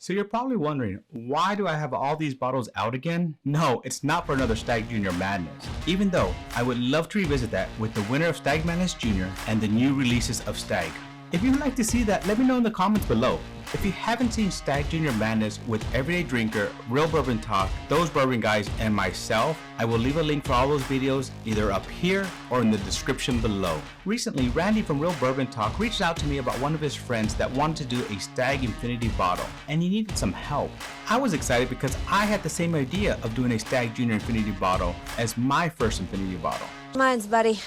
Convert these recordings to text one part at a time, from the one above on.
So you're probably wondering, why do I have all these bottles out again? No, it's not for another Stagg Jr Madness. Even though I would love to revisit that with the winner of Stagg Madness Jr. and the new releases of Stagg. If you'd like to see that, let me know in the comments below. If you haven't seen Stagg Jr Madness with Everyday Drinker, Real Bourbon Talk, Those Bourbon Guys, and myself, I will leave a link for all those videos either up here or in the description below. Recently, Randy from Real Bourbon Talk reached out to me about one of his friends that wanted to do a Stagg Infinity bottle, and he needed some help. I was excited because I had the same idea of doing a Stagg Jr Infinity bottle as my first Infinity bottle. Mine's, buddy.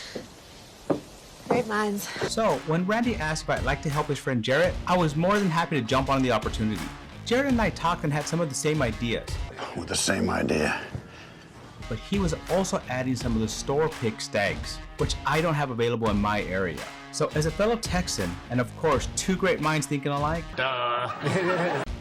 Great minds. So when Randy asked if I'd like to help his friend Jarrett, I was more than happy to jump on the opportunity. Jarrett and I talked and had some of the same ideas. With the same idea. But he was also adding some of the store pick Staggs, which I don't have available in my area. So as a fellow Texan, and of course two great minds thinking alike,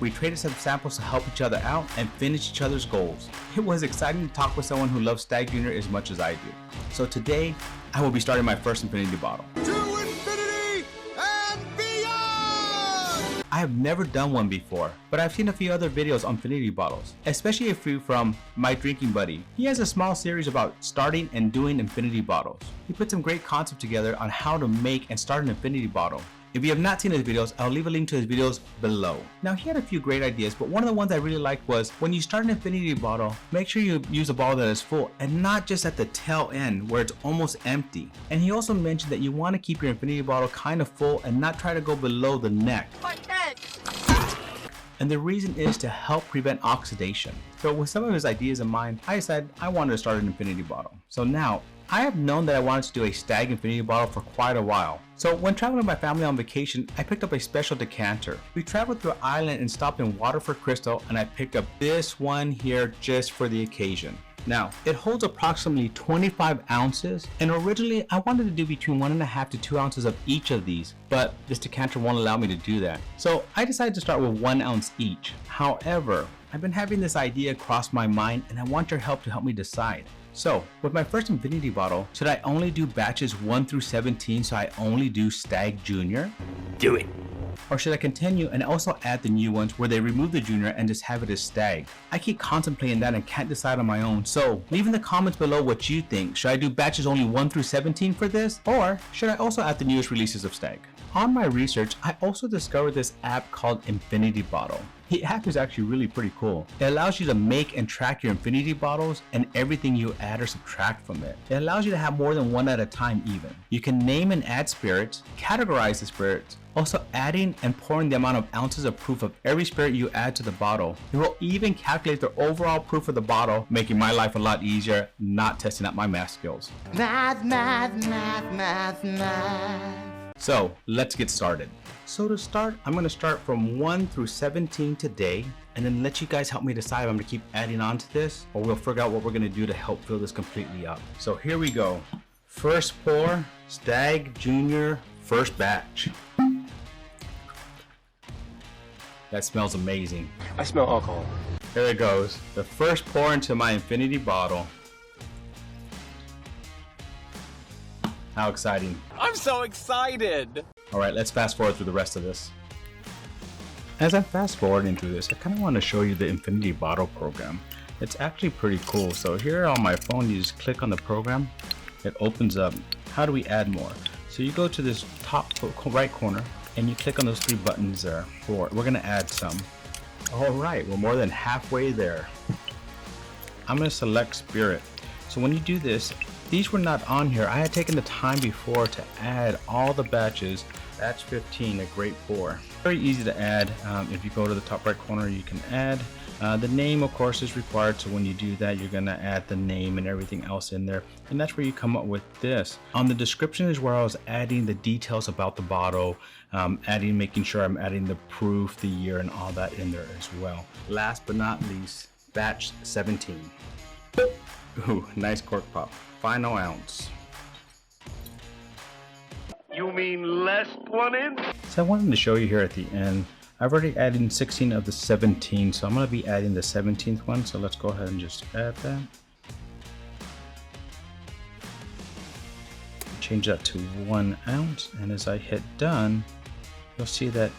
we traded some samples to help each other out and finish each other's goals. It was exciting to talk with someone who loves Stagg Jr as much as I do. So today, I will be starting my first Infinity bottle. To infinity and beyond! I have never done one before, but I've seen a few other videos on Infinity bottles, especially a few from my drinking buddy. He has a small series about starting and doing Infinity bottles. He put some great concepts together on how to make and start an Infinity bottle. If you have not seen his videos, I'll leave a link to his videos below. Now he had a few great ideas, but one of the ones I really liked was when you start an Infinity bottle, make sure you use a bottle that is full and not just at the tail end where it's almost empty. And he also mentioned that you want to keep your Infinity bottle kind of full and not try to go below the neck. And the reason is to help prevent oxidation. So with some of his ideas in mind, I decided I wanted to start an Infinity bottle. So now, I have known that I wanted to do a Stagg Infinity bottle for quite a while. So when traveling with my family on vacation, I picked up a special decanter. We traveled through an island and stopped in Waterford Crystal, and I picked up this one here just for the occasion. Now, it holds approximately 25 ounces, and originally I wanted to do between 1.5 to 2 ounces of each of these, but this decanter won't allow me to do that. So I decided to start with 1 ounce each. However, I've been having this idea cross my mind, and I want your help to help me decide. So, with my first Infinity bottle, should I only do batches 1 through 17 so I only do Stagg Jr? Do it. Or should I continue and also add the new ones where they remove the Junior and just have it as Stagg? I keep contemplating that and can't decide on my own, so leave in the comments below what you think. Should I do batches only 1 through 17 for this? Or should I also add the newest releases of Stagg? On my research, I also discovered this app called Infinity Bottle. The app is actually really pretty cool. It allows you to make and track your Infinity bottles and everything you add or subtract from it. It allows you to have more than one at a time even. You can name and add spirits, categorize the spirits, also adding and pouring the amount of ounces of proof of every spirit you add to the bottle. It will even calculate the overall proof of the bottle, making my life a lot easier, not testing out my math skills. Math. So let's get started. So to start, I'm going to start from 1 through 17 today, and then let you guys help me decide if I'm going to keep adding on to this, or we'll figure out what we're going to do to help fill this completely up. So here we go. First pour, Stagg Jr. first batch. That smells amazing. I smell alcohol. Here it goes. The first pour into my Infinity bottle. How exciting. I'm so excited! Alright, let's fast forward through the rest of this. As I'm fast forwarding through this, I kind of want to show you the Infinity Bottle program. It's actually pretty cool. So here on my phone, you just click on the program. It opens up. How do we add more? So you go to this top right corner and you click on those 3 buttons there. We're going to add some. Alright, we're more than halfway there. I'm going to select Spirit. So when you do this, these were not on here. I had taken the time before to add all the batches. Batch 15, a great pour. Very easy to add. If you go to the top right corner, you can add. The name, of course, is required. So when you do that, you're going to add the name and everything else in there. And that's where you come up with this. On the description is where I was adding the details about the bottle, making sure I'm adding the proof, the year, and all that in there as well. Last but not least, batch 17. Ooh, nice cork pop. Final ounce. You mean less one in? So I wanted to show you here at the end. I've already added 16 of the 17, so I'm going to be adding the 17th one. So let's go ahead and just add that. Change that to 1 ounce, and as I hit done, you'll see that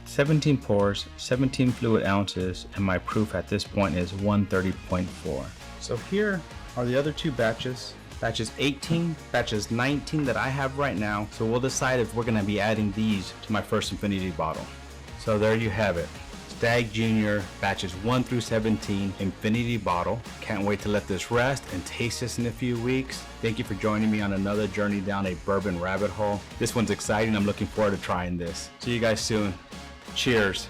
17 pours, 17 fluid ounces, and my proof at this point is 130.4. So here are the other two batches. Batches 18, batches 19 that I have right now. So we'll decide if we're gonna be adding these to my first infinity bottle. So there you have it. Stagg Jr batches 1 through 17 infinity bottle. Can't wait to let this rest and taste this in a few weeks. Thank you for joining me on another journey down a bourbon rabbit hole. This one's exciting. I'm looking forward to trying this. See you guys soon. Cheers.